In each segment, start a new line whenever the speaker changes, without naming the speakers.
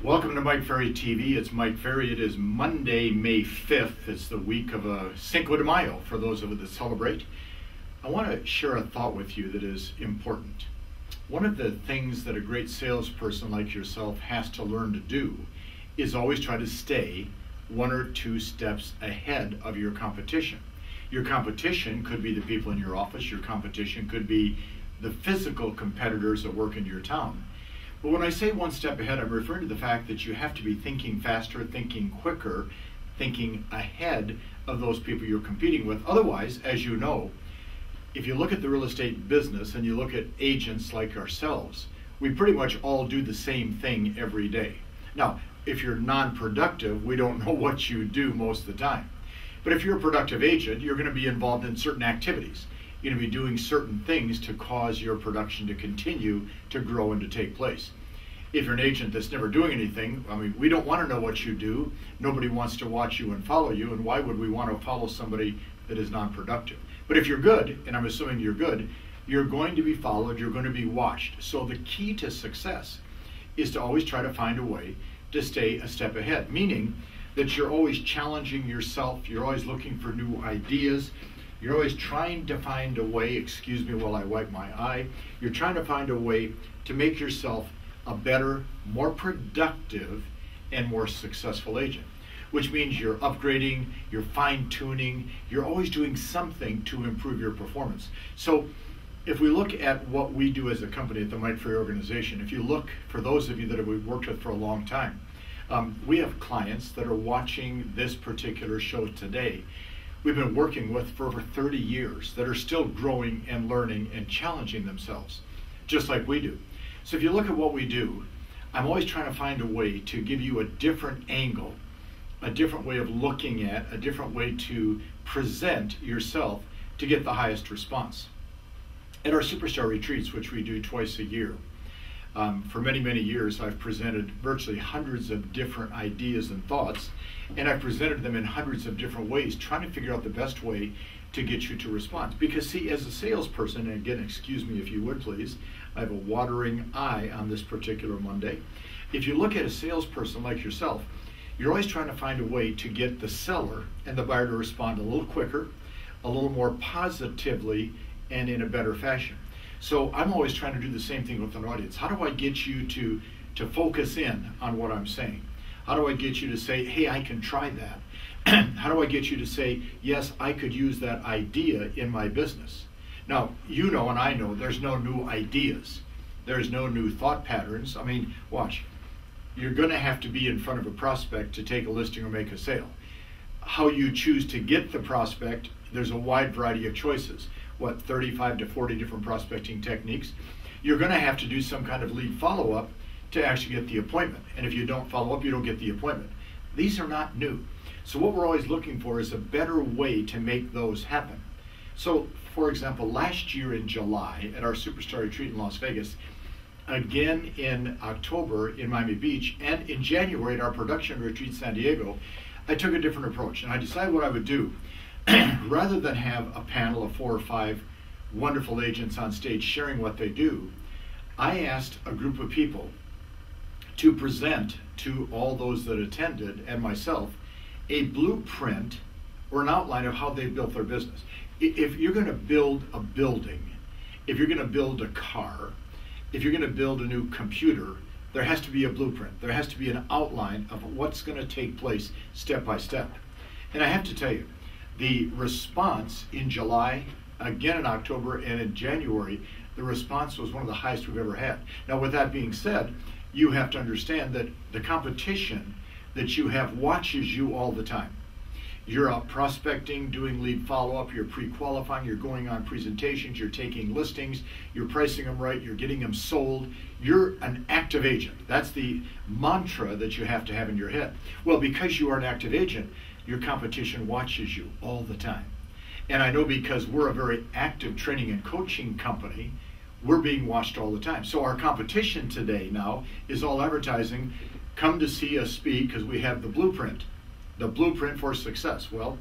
Welcome to Mike Ferry TV. It's Mike Ferry. It is Monday, May 5th. It's the week of Cinco de Mayo for those of us that celebrate. I want to share a thought with you that is important. One of the things that a great salesperson like yourself has to learn to do is always try to stay one or two steps ahead of your competition. Your competition could be the people in your office. Your competition could be the physical competitors that work in your town. But when I say one step ahead, I'm referring to the fact that you have to be thinking faster, thinking quicker, thinking ahead of those people you're competing with. Otherwise, as you know, if you look at the real estate business and you look at agents like ourselves, we pretty much all do the same thing every day. Now, if you're non-productive, we don't know what you do most of the time. But if you're a productive agent, you're going to be involved in certain activities. You're going to be doing certain things to cause your production to continue to grow and to take place. If you're an agent that's never doing anything, we don't want to know what you do. Nobody wants to watch you and follow you, and why would we want to follow somebody that is non-productive? But if you're good, and I'm assuming you're good, you're going to be followed, you're going to be watched. So the key to success is to always try to find a way to stay a step ahead, meaning that you're always challenging yourself, you're always looking for new ideas, you're always trying to find a way, excuse me while I wipe my eye, you're trying to find a way to make yourself a better, more productive, and more successful agent, which means you're upgrading, you're fine-tuning, you're always doing something to improve your performance. So if we look at what we do as a company at the Mike Ferry organization, if you look, for those of you that we've worked with for a long time, we have clients that are watching this particular show today. We've been working with for over 30 years that are still growing and learning and challenging themselves, just like we do. So if you look at what we do, I'm always trying to find a way to give you a different angle, a different way of looking at, a different way to present yourself to get the highest response. At our Superstar Retreats, which we do twice a year, for many, many years, I've presented virtually hundreds of different ideas and thoughts, and I've presented them in hundreds of different ways, trying to figure out the best way to get you to respond. Because see, as a salesperson, and again, excuse me if you would please, I have a watering eye on this particular Monday. If you look at a salesperson like yourself, you're always trying to find a way to get the seller and the buyer to respond a little quicker, a little more positively, and in a better fashion. So I'm always trying to do the same thing with an audience. How do I get you to focus in on what I'm saying? How do I get you to say, hey, I can try that? How do I get you to say, yes, I could use that idea in my business? Now, you know and I know there's no new ideas. There's no new thought patterns. Watch. You're going to have to be in front of a prospect to take a listing or make a sale. How you choose to get the prospect, there's a wide variety of choices. 35 to 40 different prospecting techniques. You're going to have to do some kind of lead follow-up to actually get the appointment. And if you don't follow up, you don't get the appointment. These are not new. So what we're always looking for is a better way to make those happen. So, for example, last year in July at our Superstar Retreat in Las Vegas, again in October in Miami Beach, and in January at our production retreat in San Diego, I took a different approach. And I decided what I would do. Rather than have a panel of 4 or 5 wonderful agents on stage sharing what they do, I asked a group of people to present to all those that attended and myself a blueprint or an outline of how they built their business. If you're going to build a building, if you're going to build a car, if you're going to build a new computer, there has to be a blueprint. There has to be an outline of what's going to take place step by step. And I have to tell you, the response in July, again in October, and in January, the response was one of the highest we've ever had. Now, with that being said, you have to understand that the competition that you have watches you all the time. You're out prospecting, doing lead follow-up, you're pre-qualifying, you're going on presentations, you're taking listings, you're pricing them right, you're getting them sold. You're an active agent. That's the mantra that you have to have in your head. Well, because you are an active agent, your competition watches you all the time. And I know because we're a very active training and coaching company, we're being watched all the time. So our competition today now is all advertising, come to see us speak because we have the blueprint for success. Well,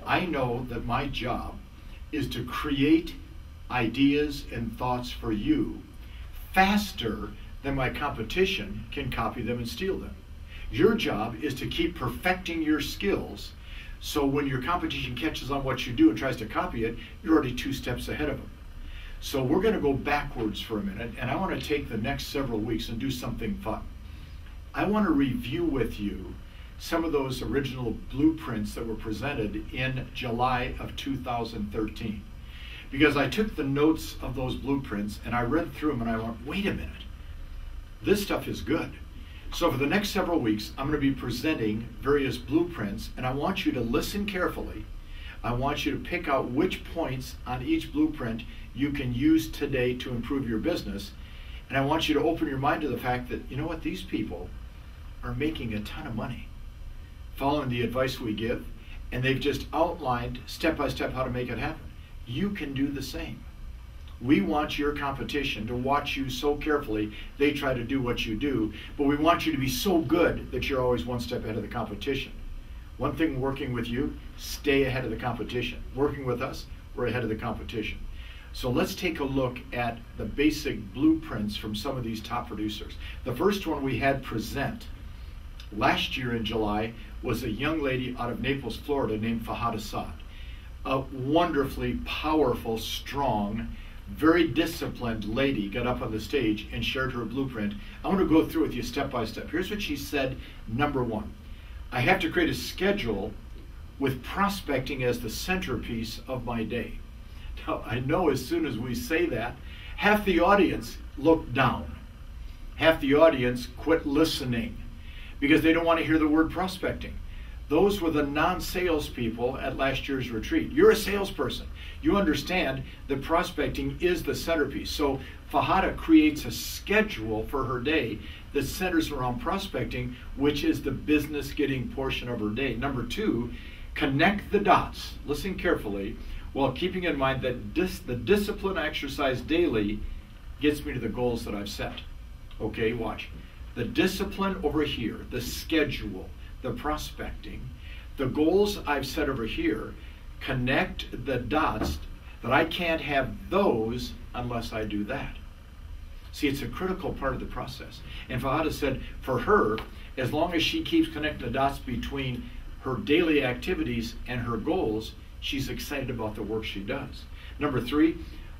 I know that my job is to create ideas and thoughts for you faster than my competition can copy them and steal them. Your job is to keep perfecting your skills, so when your competition catches on what you do and tries to copy it, you're already 2 steps ahead of them. So we're going to go backwards for a minute, and I want to take the next several weeks and do something fun. I want to review with you some of those original blueprints that were presented in July of 2013. Because I took the notes of those blueprints and I read through them and I went, wait a minute, this stuff is good. So for the next several weeks, I'm going to be presenting various blueprints, and I want you to listen carefully. I want you to pick out which points on each blueprint you can use today to improve your business. And I want you to open your mind to the fact that, you know what, these people are making a ton of money following the advice we give, and they've just outlined step by step how to make it happen. You can do the same. We want your competition to watch you so carefully they try to do what you do, but we want you to be so good that you're always 1 step ahead of the competition. One thing working with you, stay ahead of the competition. Working with us, we're ahead of the competition. So let's take a look at the basic blueprints from some of these top producers. The first one we had present last year in July was a young lady out of Naples, Florida named Fahad Assad. A wonderfully powerful, strong, very disciplined lady got up on the stage and shared her blueprint. I want to go through with you step by step. Here's what she said. Number 1, I have to create a schedule with prospecting as the centerpiece of my day. Now, I know as soon as we say that, half the audience look down. Half the audience quit listening because they don't want to hear the word prospecting. Those were the non-sales people at last year's retreat. You're a salesperson. You understand that prospecting is the centerpiece. So Fahada creates a schedule for her day that centers around prospecting, which is the business getting portion of her day. Number 2, connect the dots. Listen carefully, while keeping in mind that the discipline I exercise daily gets me to the goals that I've set. Okay, watch. The discipline over here, the schedule, the prospecting, the goals I've set over here, connect the dots that I can't have those unless I do that. See, it's a critical part of the process. And Fahada said for her, as long as she keeps connecting the dots between her daily activities and her goals, she's excited about the work she does. Number 3,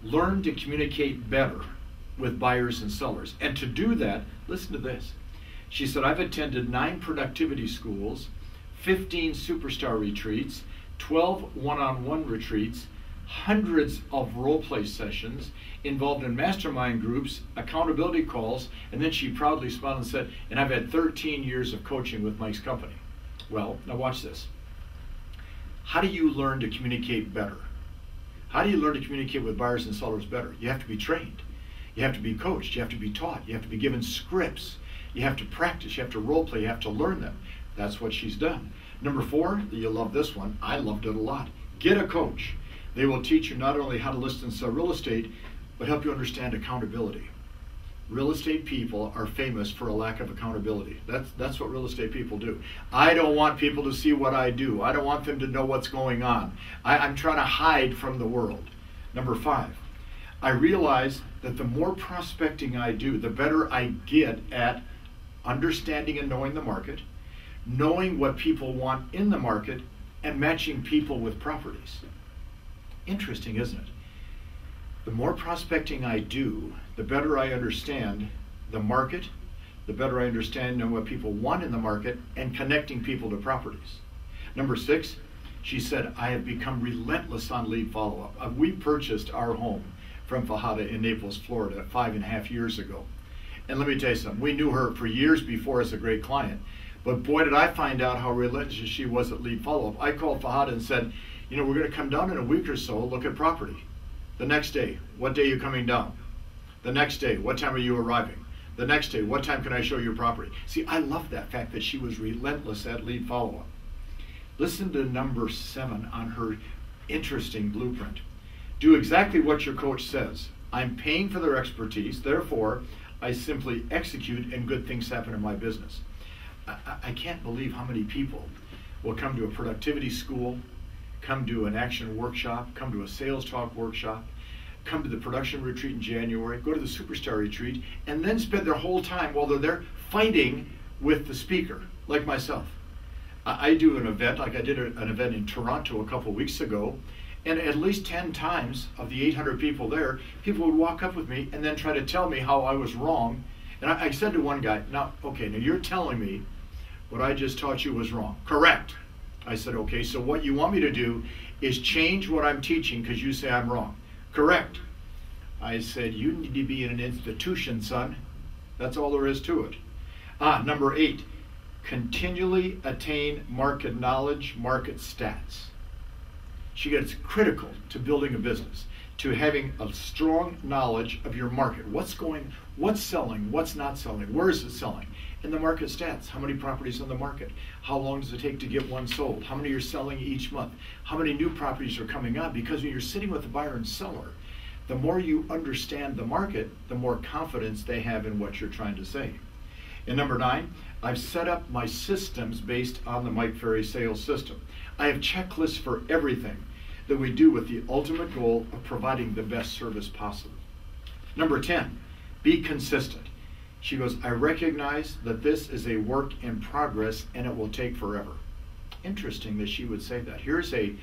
learn to communicate better with buyers and sellers. And to do that, listen to this. She said, I've attended 9 productivity schools, 15 superstar retreats, 12 one-on-one retreats, hundreds of role-play sessions, involved in mastermind groups, accountability calls, and then she proudly smiled and said, and I've had 13 years of coaching with Mike's company. Well, now watch this. How do you learn to communicate better? How do you learn to communicate with buyers and sellers better? You have to be trained. You have to be coached. You have to be taught. You have to be given scripts. You have to practice, you have to role play, you have to learn them. That's what she's done. Number 4, you'll love this one. I loved it a lot. Get a coach. They will teach you not only how to list and sell real estate, but help you understand accountability. Real estate people are famous for a lack of accountability. That's what real estate people do. I don't want people to see what I do. I don't want them to know what's going on. I'm trying to hide from the world. Number 5, I realize that the more prospecting I do, the better I get at understanding and knowing the market, knowing what people want in the market, and matching people with properties. Interesting, isn't it? The more prospecting I do, the better I understand the market, the better I understand knowing what people want in the market, and connecting people to properties. Number 6, she said, I have become relentless on lead follow-up. We purchased our home from Fahada in Naples, Florida, 5.5 years ago. And let me tell you something, we knew her for years before as a great client, but boy did I find out how relentless she was at lead follow-up. I called Fahada and said, you know, we're going to come down in a week or so, look at property. The next day, what day are you coming down? The next day, what time are you arriving? The next day, what time can I show you property? See, I love that fact that she was relentless at lead follow-up. Listen to number 7 on her interesting blueprint. Do exactly what your coach says. I'm paying for their expertise, therefore, I simply execute and good things happen in my business. I can't believe how many people will come to a productivity school, come to an action workshop, come to a sales talk workshop, come to the production retreat in January, go to the superstar retreat, and then spend their whole time while they're there fighting with the speaker. like myself. I do an event, like I did an event in Toronto a couple weeks ago, and at least 10 times of the 800 people there, people would walk up with me and then try to tell me how I was wrong. And I said to one guy, now you're telling me what I just taught you was wrong. Correct. I said, okay, so what you want me to do is change what I'm teaching because you say I'm wrong. Correct. I said, you need to be in an institution, son. That's all there is to it. Number 8, continually attain market knowledge, market stats. She gets critical to building a business, to having a strong knowledge of your market. What's selling, what's not selling, where is it selling? And the market stats, how many properties on the market? How long does it take to get one sold? How many are selling each month? How many new properties are coming on? Because when you're sitting with a buyer and seller, the more you understand the market, the more confidence they have in what you're trying to say. And number 9, I've set up my systems based on the Mike Ferry sales system. I have checklists for everything that we do with the ultimate goal of providing the best service possible. Number 10, be consistent. She goes, I recognize that this is a work in progress and it will take forever. Interesting that she would say that. Here's a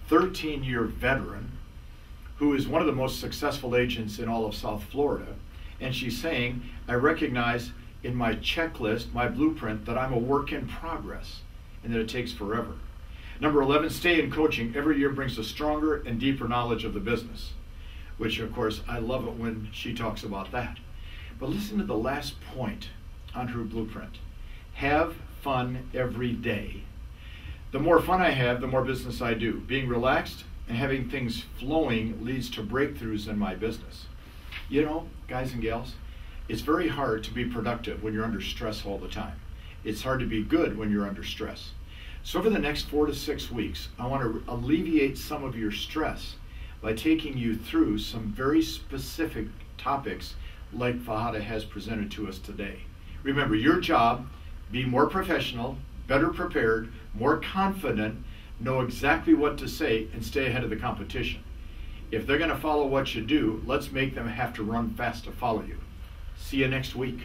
13-year veteran who is one of the most successful agents in all of South Florida, and she's saying, I recognize in my checklist, my blueprint, that I'm a work in progress and that it takes forever. Number 11, stay in coaching. Every year brings a stronger and deeper knowledge of the business, which of course I love it when she talks about that. But listen to the last point on her blueprint. Have fun every day. The more fun I have, the more business I do. Being relaxed and having things flowing leads to breakthroughs in my business. You know, guys and gals, it's very hard to be productive when you're under stress all the time. It's hard to be good when you're under stress. So over the next 4 to 6 weeks, I want to alleviate some of your stress by taking you through some very specific topics like Fahada has presented to us today. Remember, your job, be more professional, better prepared, more confident, know exactly what to say, and stay ahead of the competition. If they're going to follow what you do, let's make them have to run fast to follow you. See you next week.